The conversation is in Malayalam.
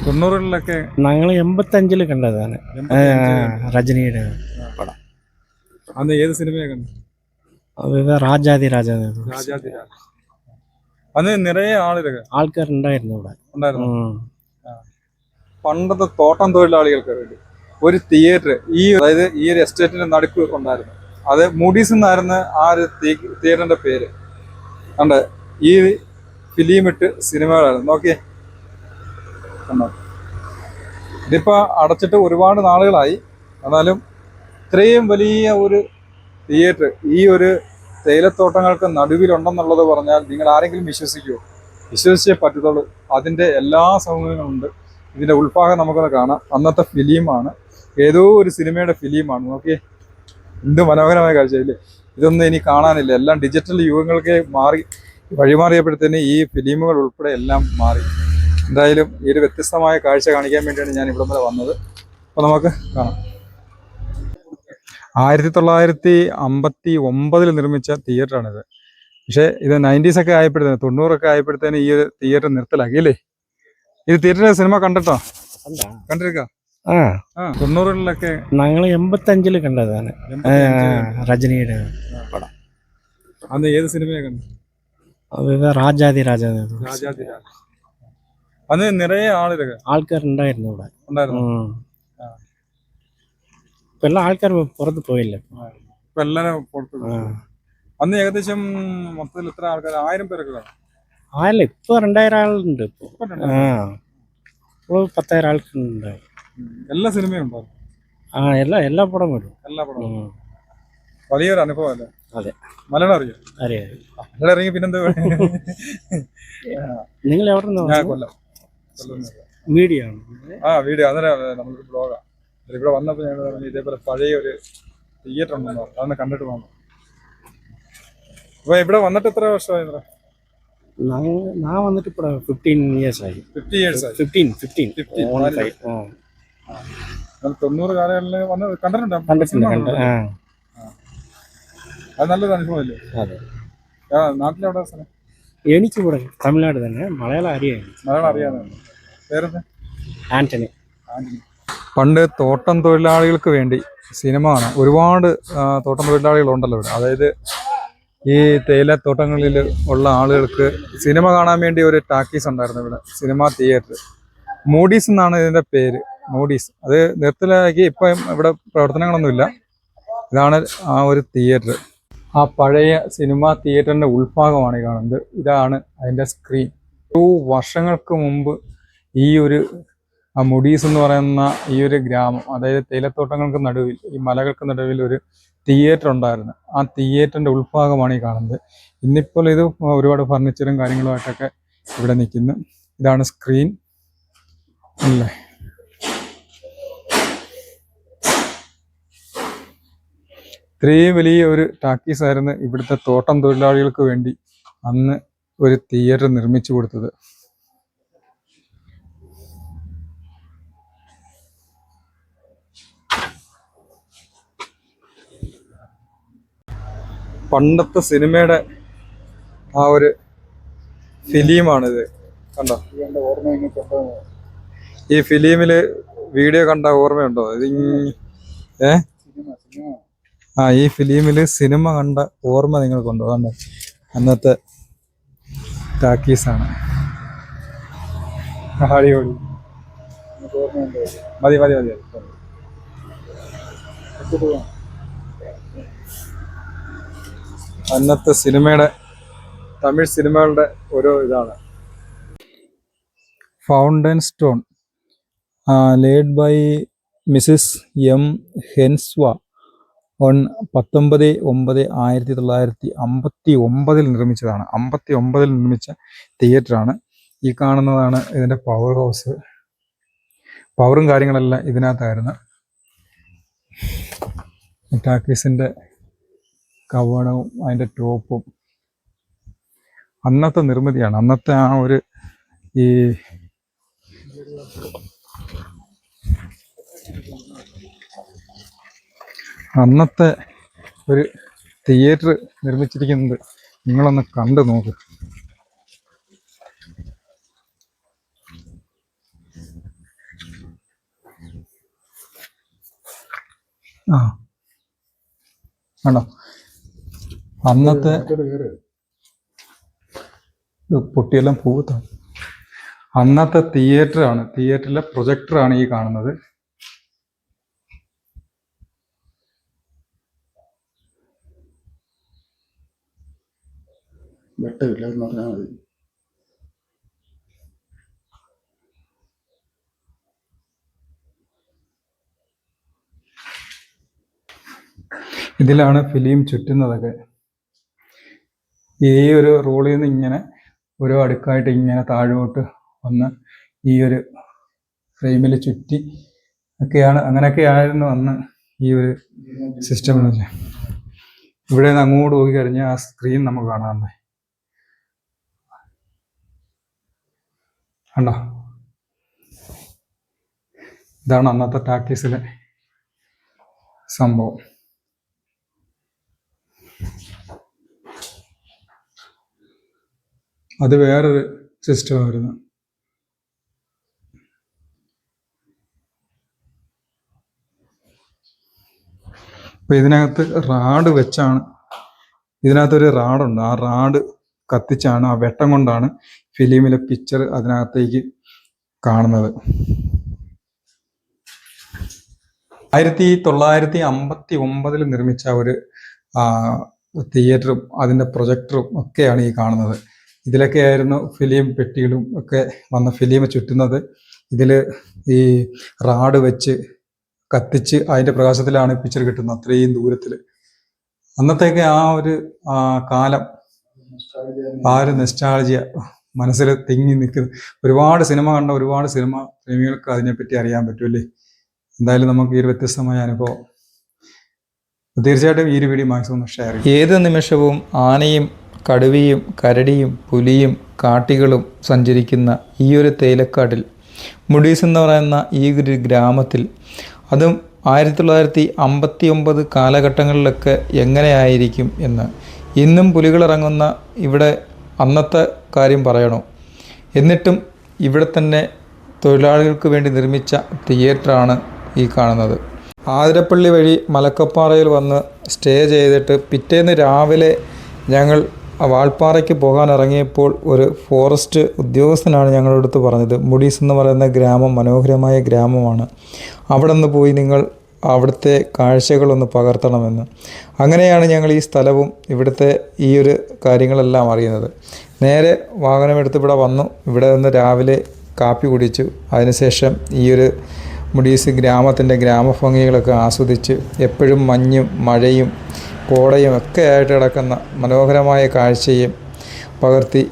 തൊണ്ണൂറുകളിലൊക്കെ ഞങ്ങൾ 85 കണ്ടതാണ് രജനിയുടെ പടം. അന്ന് ഏത് സിനിമയാണ് കണ്ടത്? അത് രാജാതി രാജാ. രാജാതി രാജ. അന്ന് നിറയെ ആൾക്കാരുണ്ടായിരുന്നു ഇവിടെ. ഉണ്ടായിരുന്നു. പണ്ടത്തെ തോട്ടം തൊഴിലാളികൾക്ക് വേണ്ടി ഒരു തിയേറ്റർ അതായത് ഈ ഒരു എസ്റ്റേറ്റിന്റെ നടുക്ക് ഉണ്ടായിരുന്നു. അത് മൂഡീസ് എന്നായിരുന്നു ആ ഒരു തിയേറ്ററിന്റെ പേര്. കണ്ട് ഈ ഫിലിമിട്ട് സിനിമകളായിരുന്നു. നോക്കിയേ, കണ്ടോ? ഇതിപ്പോ അടച്ചിട്ട് ഒരുപാട് നാളുകളായി. എന്നാലും ഇത്രയും വലിയ ഒരു തിയേറ്റർ ഈ ഒരു തേയിലത്തോട്ടങ്ങൾക്ക് നടുവിലുണ്ടെന്നുള്ളത് പറഞ്ഞാൽ നിങ്ങൾ ആരെങ്കിലും വിശ്വസിക്കുമോ? വിശ്വസിച്ചേ പറ്റത്തുള്ളൂ. അതിൻ്റെ എല്ലാ സൗകര്യങ്ങളുണ്ട്. ഇതിൻ്റെ ഉൾഭാഗം നമുക്കൊന്ന് കാണാം. അന്നത്തെ ഫിലിമാണ്, ഏതോ ഒരു സിനിമയുടെ ഫിലിമാണ്. നോക്കിയേ, എന്ത് മനോഹരമായ കാഴ്ചയില്ലേ. ഇതൊന്നും ഇനി കാണാനില്ല. എല്ലാം ഡിജിറ്റൽ യുഗങ്ങൾക്ക് വഴിമാറിയപ്പോഴത്തേന് ഈ ഫിലിമുകൾ ഉൾപ്പെടെ എല്ലാം മാറി. എന്തായാലും ഈ ഒരു വ്യത്യസ്തമായ കാഴ്ച കാണിക്കാൻ വേണ്ടിയാണ് ഞാൻ ഇവിടെ വരെ വന്നത്. അപ്പോൾ നമുക്ക് കാണാം. 1959 നിർമ്മിച്ച തിയേറ്ററാണിത്. പക്ഷേ ഇത് 90s ഒക്കെ ആയപ്പോഴത്തേന്, 90 ആയപ്പോഴത്തേന് ഈ ഒരു തിയേറ്റർ നിർത്തലാക്കി അല്ലേ? ഇത് തിയേറ്ററിലെ സിനിമ കണ്ടിട്ടോ? കണ്ടിരിക്ക? 90കളിലൊക്കെ ഞങ്ങൾ 85 കണ്ടതാണ് രജനിയുടെ പടം. അന്ന് ഏത് സിനിമയാണ് കണ്ടത്? അത് രാജാതി രാജാ. രാജാതി രാജ. അന്ന് നിറയെ ആൾക്കാരുണ്ടായിരുന്നു ഇവിടെ. ഉണ്ടായിരുന്നു. ഇപ്പൊ എല്ലാ ആൾക്കാർ പുറത്ത് പോയില്ല. ഇപ്പൊ എല്ലാരും പുറത്ത്. അന്ന് ഏകദേശം മൊത്തത്തിൽ എത്ര ആൾക്കാർ? 1000 പേരൊക്കെ കാണും. ആയില്ല, ഇപ്പൊ 2000 ആളുണ്ട്. ഇപ്പൊ 10,000 ആൾക്കുണ്ട്. എല്ലാ സിനിമയും ഉണ്ടോ? എല്ലാ പടം വരും. എല്ലാ പടവും. വലിയൊരു അനുഭവം അല്ലേ? അതെ. മലയാളം അറിയാം? അറിയാം. മലയാളം അറിയാം. പിന്നെന്താ? നിങ്ങൾ എവിടെ നിന്ന്? കൊല്ലം. വീഡിയോ ആണ്. വീഡിയോ. അന്നേരം നമ്മളൊരു ബ്ലോഗാണ്. ഇവിടെ വന്നപ്പോൾ ഞങ്ങൾ ഇതേപോലെ പഴയ ഒരു തിയേറ്റർ ഉണ്ടെന്ന് പറഞ്ഞു. അതൊന്ന് കണ്ടിട്ട് പോകണം. അപ്പൊ ഇവിടെ വന്നിട്ട് എത്ര വർഷമായി? ഞാൻ വന്നിട്ട് ഇപ്പോൾ 15 years ആയി. 50 years ആയി. 15. 90 കാലങ്ങളിൽ വന്ന് കണ്ടിട്ടുണ്ടോ? അത് നല്ലൊരു അനുഭവമല്ലേ? അതെ. നാട്ടിലെവിടെ സ്ഥലം? എനിക്കിവിടെ തമിഴ്നാട് തന്നെ. മലയാളം അറിയാം. മലയാളം അറിയാതെ. പേരെന്താ? ആന്റണി. പണ്ട് തോട്ടം തൊഴിലാളികൾക്ക് വേണ്ടി സിനിമ കാണാം. ഒരുപാട് തോട്ടം തൊഴിലാളികളുണ്ടല്ലോ ഇവിടെ. അതായത് ഈ തേയിലത്തോട്ടങ്ങളിൽ ഉള്ള ആളുകൾക്ക് സിനിമ കാണാൻ വേണ്ടി ഒരു ടാക്കീസ് ഉണ്ടായിരുന്നു ഇവിടെ, സിനിമാ തിയേറ്റർ. മൂഡീസ് എന്നാണ് ഇതിൻ്റെ പേര്. മൂഡീസ്. അത് നിർത്തലാക്കി. ഇപ്പം ഇവിടെ പ്രവർത്തനങ്ങളൊന്നുമില്ല. ഇതാണ് ആ ഒരു തിയേറ്റർ. ആ പഴയ സിനിമാ തിയേറ്ററിൻ്റെ ഉൾഭാഗമാണ് ഈ കാണുന്നത്. ഇതാണ് അതിൻ്റെ സ്ക്രീൻ. 2 വർഷങ്ങൾക്ക് മുമ്പ് ഈ ഒരു മുഡീസ് എന്ന് പറയുന്ന ഈ ഒരു ഗ്രാമം, അതായത് തേയിലത്തോട്ടങ്ങൾക്ക് നടുവിൽ, ഈ മലകൾക്ക് നടുവിൽ ഒരു തിയേറ്റർ ഉണ്ടായിരുന്നു. ആ തിയേറ്ററിൻ്റെ ഉൾഭാഗമാണ് ഈ കാണുന്നത്. ഇന്നിപ്പോൾ ഇത് ഒരുപാട് ഫർണിച്ചറും കാര്യങ്ങളുമായിട്ടൊക്കെ ഇവിടെ നിൽക്കുന്നു. ഇതാണ് സ്ക്രീൻ അല്ലേ. ഇത്രയും വലിയ ഒരു ടാക്കീസ് ആയിരുന്നു ഇവിടുത്തെ തോട്ടം തൊഴിലാളികൾക്ക് വേണ്ടി അന്ന് ഒരു തിയേറ്റർ നിർമ്മിച്ചു കൊടുത്തത്. പണ്ടത്തെ സിനിമയുടെ ആ ഒരു ഫിലിമാണിത്. കണ്ടോ? ഈ ഫിലിമില് വീഡിയോ കണ്ട ഓർമ്മയുണ്ടോ? ഈ ഫിലിമില് സിനിമ കണ്ട ഓർമ്മ നിങ്ങൾക്കുണ്ടോ? കണ്ടോ? അന്നത്തെ ടാക്കീസാണ്. അടിപൊളി. മതി. അന്നത്തെ സിനിമയുടെ, തമിഴ് സിനിമകളുടെ ഓരോ ഇതാണ്. Foundation stone laid by Mrs M ഹെൻസ്വ ഓൺ 19/9/1959 നിർമ്മിച്ചതാണ്. 59 നിർമ്മിച്ച തിയേറ്ററാണ്. ഈ കാണുന്നതാണ് ഇതിൻ്റെ പവർ ഹൗസ്. പവറും കാര്യങ്ങളെല്ലാം ഇതിനകത്തായിരുന്നു. ടാക്കീസിൻ്റെ കവണവും അതിൻ്റെ ടോപ്പും അന്നത്തെ നിർമ്മിതിയാണ്. അന്നത്തെ ആ ഒരു അന്നത്തെ ഒരു തിയേറ്റർ നിർമ്മിച്ചിരിക്കുന്നത് നിങ്ങളൊന്ന് കണ്ടു നോക്ക്. ആ ആണോ അന്നത്തെ പൊട്ടിയെല്ലാം പൂത്താണ്. അന്നത്തെ തിയേറ്ററിലെ പ്രൊജക്ടറാണ് ഈ കാണുന്നത്. വെട്ടമില്ല എന്ന് പറഞ്ഞാൽ മതി. ഇതിലാണ് ഫിലിം ചുറ്റുന്നതൊക്കെ. ഈ ഒരു റോളിൽ നിന്ന് ഇങ്ങനെ ഓരോ അടുക്കായിട്ട് ഇങ്ങനെ താഴോട്ട് വന്ന് ഈ ഒരു ഫ്രെയിമിൽ ചുറ്റി അങ്ങനെയൊക്കെയായിരുന്നു അന്ന് ഈ ഒരു സിസ്റ്റം എന്ന് വെച്ചാൽ. ഇവിടെ നിന്ന് അങ്ങോട്ട് പോയി കഴിഞ്ഞാൽ ആ സ്ക്രീൻ നമുക്ക് കാണാറുണ്ട്. കണ്ടോ, ഇതാണ് അന്നത്തെ ടാക്കീസിലെ സംഭവം. അത് വേറൊരു സിസ്റ്റമായിരുന്നു. അപ്പൊ ഇതിനകത്ത് റാഡ് വെച്ചാണ്, ഇതിനകത്തൊരു റാഡുണ്ട്. ആ റാഡ് കത്തിച്ചാണ്, ആ വെട്ടം കൊണ്ടാണ് ഫിലിമിലെ പിക്ചർ അതിനകത്തേക്ക് കാണുന്നത്. 1959 നിർമ്മിച്ച ഒരു തിയേറ്ററും അതിൻ്റെ പ്രൊജക്ടറും ഒക്കെയാണ് ഈ കാണുന്നത്. ഇതിലൊക്കെ ആയിരുന്നു ഫിലിം പെട്ടികളും ഒക്കെ വന്ന ഫിലിം ചുറ്റുന്നത്. ഇതിൽ ഈ റാഡ് വെച്ച് കത്തിച്ച് അതിൻ്റെ പ്രകാശത്തിലാണ് പിക്ചർ കിട്ടുന്നത്, അത്രയും ദൂരത്തിൽ. അന്നത്തേക്ക് ആ ഒരു കാലം, ആ ഒരു നെസ്റ്റാൾജിയ മനസ്സിൽ തിങ്ങി നിൽക്കുന്നു. ഒരുപാട് സിനിമ കണ്ട ഒരുപാട് സിനിമ പ്രേമികൾക്ക് അതിനെപ്പറ്റി അറിയാൻ പറ്റുമല്ലേ. എന്തായാലും നമുക്ക് ഈ ഒരു വ്യത്യസ്തമായ അനുഭവം തീർച്ചയായിട്ടും ഈ ഒരു വീഡിയോ മാക്സിമം ഷെയർ ചെയ്യും. ഏത് നിമിഷവും ആനയും കടുവയും കരടിയും പുലിയും കാട്ടികളും സഞ്ചരിക്കുന്ന ഈ ഒരു തേയിലക്കാട്ടിൽ, മുഡീസ് എന്ന് പറയുന്ന ഈ ഒരു ഗ്രാമത്തിൽ, അതും 1959 കാലഘട്ടങ്ങളിലൊക്കെ എങ്ങനെയായിരിക്കും എന്ന്. ഇന്നും പുലികളിറങ്ങുന്ന ഇവിടെ അന്നത്തെ കാര്യം പറയണോ? എന്നിട്ടും ഇവിടെ തന്നെ തൊഴിലാളികൾക്ക് വേണ്ടി നിർമ്മിച്ച തിയേറ്ററാണ് ഈ കാണുന്നത്. ആതിരപ്പള്ളി വഴി മലക്കപ്പാറയിൽ വന്ന് സ്റ്റേ ചെയ്തിട്ട് പിറ്റേന്ന് രാവിലെ ഞങ്ങൾ വാൾപ്പാറയ്ക്ക് പോകാൻ ഇറങ്ങിയപ്പോൾ ഒരു ഫോറസ്റ്റ് ഉദ്യോഗസ്ഥനാണ് ഞങ്ങളുടെ അടുത്ത് പറഞ്ഞത്, മുഡീസ് എന്ന് പറയുന്ന ഗ്രാമം മനോഹരമായ ഗ്രാമമാണ്, അവിടെ നിന്ന് പോയി നിങ്ങൾ അവിടുത്തെ കാഴ്ചകളൊന്ന് പകർത്തണമെന്ന്. അങ്ങനെയാണ് ഞങ്ങൾ ഈ സ്ഥലവും ഇവിടുത്തെ ഈ ഒരു കാര്യങ്ങളെല്ലാം അറിയുന്നത്. നേരെ വാഹനമെടുത്ത് ഇവിടെ വന്നു. ഇവിടെ നിന്ന് രാവിലെ കാപ്പി കുടിച്ചു. അതിനുശേഷം ഈ ഒരു മുഡീസ് ഗ്രാമത്തിൻ്റെ ഗ്രാമഭംഗികളൊക്കെ ആസ്വദിച്ച്, എപ്പോഴും മഞ്ഞും മഴയും കോടയും ഒക്കെ ആയിട്ട് കിടക്കുന്ന മനോഹരമായ കാഴ്ചയും പകർത്തി